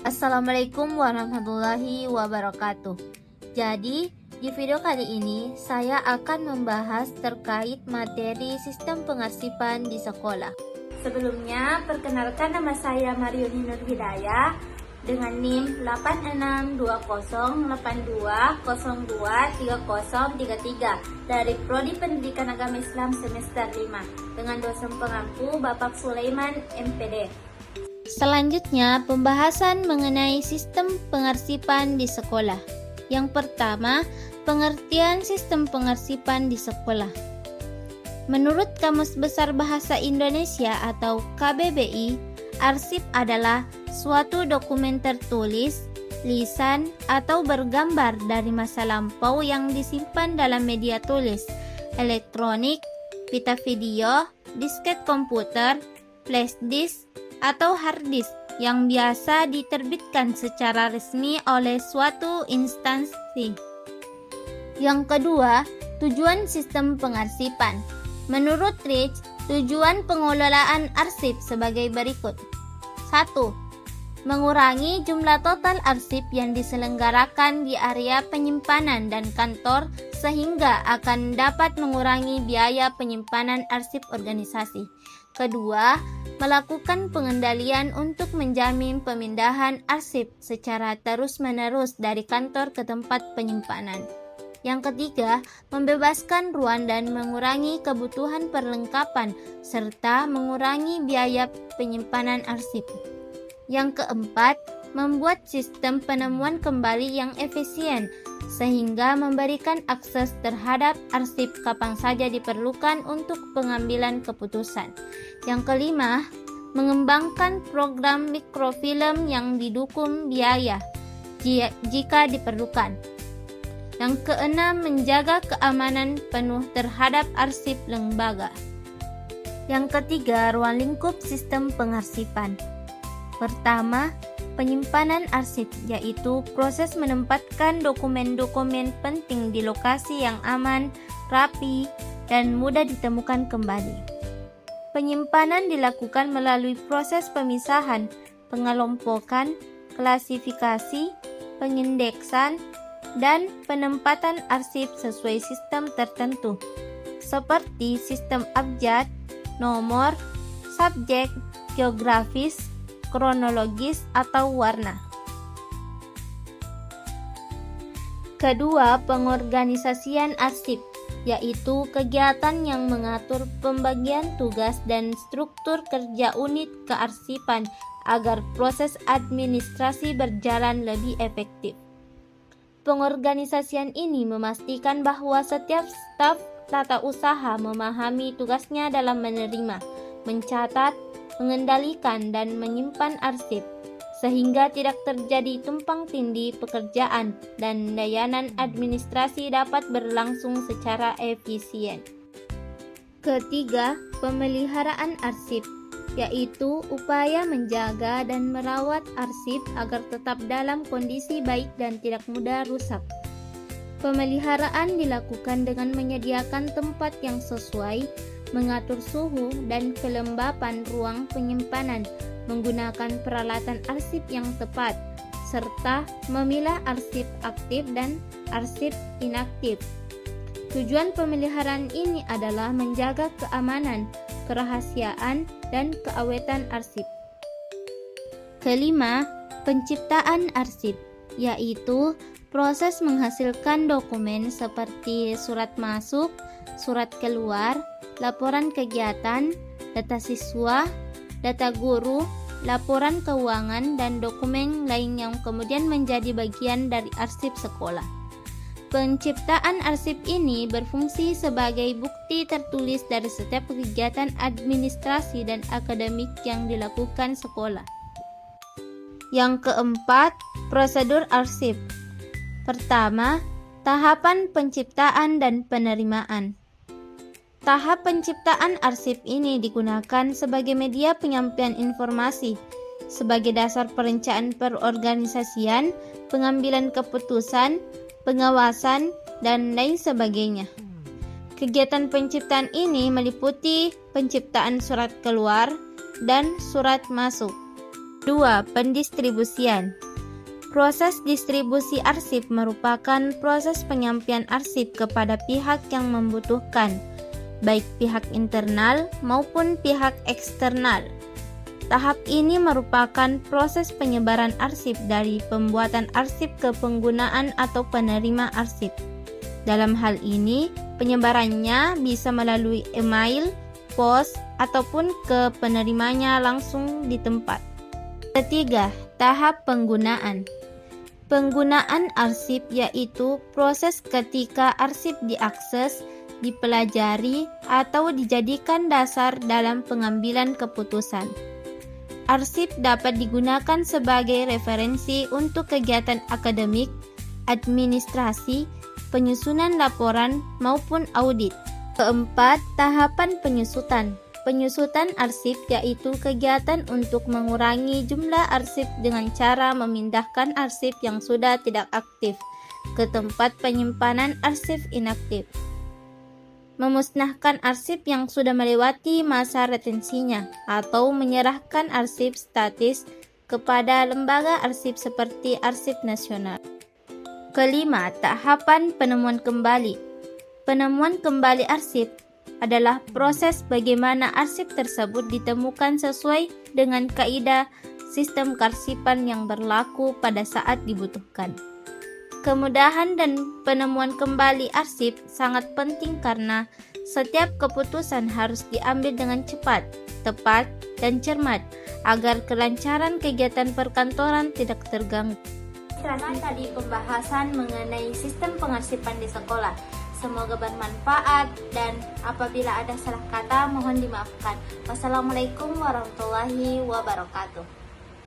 Assalamualaikum warahmatullahi wabarakatuh. Jadi, di video kali ini saya akan membahas terkait materi sistem pengarsipan di sekolah. Sebelumnya, perkenalkan nama saya Marioni Nur Hidayah dengan NIM 862082023033 dari Prodi Pendidikan Agama Islam semester 5 dengan dosen pengampu Bapak Sulaiman MPD. Selanjutnya, pembahasan mengenai sistem pengarsipan di sekolah. Yang pertama, pengertian sistem pengarsipan di sekolah. Menurut Kamus Besar Bahasa Indonesia atau KBBI, arsip adalah suatu dokumen tertulis, lisan, atau bergambar dari masa lampau yang disimpan dalam media tulis, elektronik, pita video, disket komputer, flash disk, atau hard disk yang biasa diterbitkan secara resmi oleh suatu instansi. Yang kedua, tujuan sistem pengarsipan. Menurut Rich, tujuan pengelolaan arsip sebagai berikut. 1. Mengurangi jumlah total arsip yang diselenggarakan di area penyimpanan dan kantor sehingga akan dapat mengurangi biaya penyimpanan arsip organisasi. Kedua, melakukan pengendalian untuk menjamin pemindahan arsip secara terus-menerus dari kantor ke tempat penyimpanan. Yang ketiga, membebaskan ruang dan mengurangi kebutuhan perlengkapan serta mengurangi biaya penyimpanan arsip. Yang keempat, membuat sistem penemuan kembali yang efisien sehingga memberikan akses terhadap arsip kapan saja diperlukan untuk pengambilan keputusan. Yang kelima, mengembangkan program mikrofilm yang didukung biaya jika diperlukan. Yang keenam, menjaga keamanan penuh terhadap arsip lembaga. Yang ketiga, ruang lingkup sistem pengarsipan. Pertama, penyimpanan arsip, yaitu proses menempatkan dokumen-dokumen penting di lokasi yang aman, rapi, dan mudah ditemukan kembali. Penyimpanan dilakukan melalui proses pemisahan, pengelompokan, klasifikasi, pengindeksan, dan penempatan arsip sesuai sistem tertentu, seperti sistem abjad, nomor, subjek, geografis, kronologis, atau warna. Kedua, pengorganisasian arsip, yaitu kegiatan yang mengatur pembagian tugas dan struktur kerja unit kearsipan agar proses administrasi berjalan lebih efektif. Pengorganisasian ini memastikan bahwa setiap staf tata usaha memahami tugasnya dalam menerima, mencatat, mengendalikan, dan menyimpan arsip, sehingga tidak terjadi tumpang tindih pekerjaan dan layanan administrasi dapat berlangsung secara efisien. Ketiga, pemeliharaan arsip, yaitu upaya menjaga dan merawat arsip agar tetap dalam kondisi baik dan tidak mudah rusak. Pemeliharaan dilakukan dengan menyediakan tempat yang sesuai, mengatur suhu dan kelembapan ruang penyimpanan, menggunakan peralatan arsip yang tepat, serta memilah arsip aktif dan arsip inaktif. Tujuan pemeliharaan ini adalah menjaga keamanan, kerahasiaan, dan keawetan arsip. Kelima, penciptaan arsip, yaitu proses menghasilkan dokumen seperti surat masuk, surat keluar, laporan kegiatan, data siswa, data guru, laporan keuangan, dan dokumen lain yang kemudian menjadi bagian dari arsip sekolah. Penciptaan arsip ini berfungsi sebagai bukti tertulis dari setiap kegiatan administrasi dan akademik yang dilakukan sekolah. Yang keempat, prosedur arsip. Pertama, tahapan penciptaan dan penerimaan. Tahap penciptaan arsip ini digunakan sebagai media penyampaian informasi, sebagai dasar perencanaan perorganisasian, pengambilan keputusan, pengawasan, dan lain sebagainya. Kegiatan penciptaan ini meliputi penciptaan surat keluar dan surat masuk. 2. Pendistribusian. Proses distribusi arsip merupakan proses penyampaian arsip kepada pihak yang membutuhkan, baik pihak internal maupun pihak eksternal. Tahap ini merupakan proses penyebaran arsip dari pembuatan arsip ke penggunaan atau penerima arsip. Dalam hal ini, penyebarannya bisa melalui email, pos, ataupun ke penerimanya langsung di tempat. Ketiga, tahap penggunaan. Penggunaan arsip yaitu proses ketika arsip diakses, dipelajari, atau dijadikan dasar dalam pengambilan keputusan. Arsip dapat digunakan sebagai referensi untuk kegiatan akademik, administrasi, penyusunan laporan, maupun audit. Keempat, tahapan penyusutan. Penyusutan arsip yaitu kegiatan untuk mengurangi jumlah arsip dengan cara memindahkan arsip yang sudah tidak aktif ke tempat penyimpanan arsip inaktif. Memusnahkan arsip yang sudah melewati masa retensinya atau menyerahkan arsip statis kepada lembaga arsip seperti Arsip Nasional. Kelima, tahapan penemuan kembali. Penemuan kembali arsip adalah proses bagaimana arsip tersebut ditemukan sesuai dengan kaidah sistem kearsipan yang berlaku pada saat dibutuhkan. Kemudahan dan penemuan kembali arsip sangat penting karena setiap keputusan harus diambil dengan cepat, tepat, dan cermat agar kelancaran kegiatan perkantoran tidak terganggu. Karena tadi pembahasan mengenai sistem pengarsipan di sekolah. Semoga bermanfaat dan apabila ada salah kata mohon dimaafkan. Wassalamualaikum warahmatullahi wabarakatuh.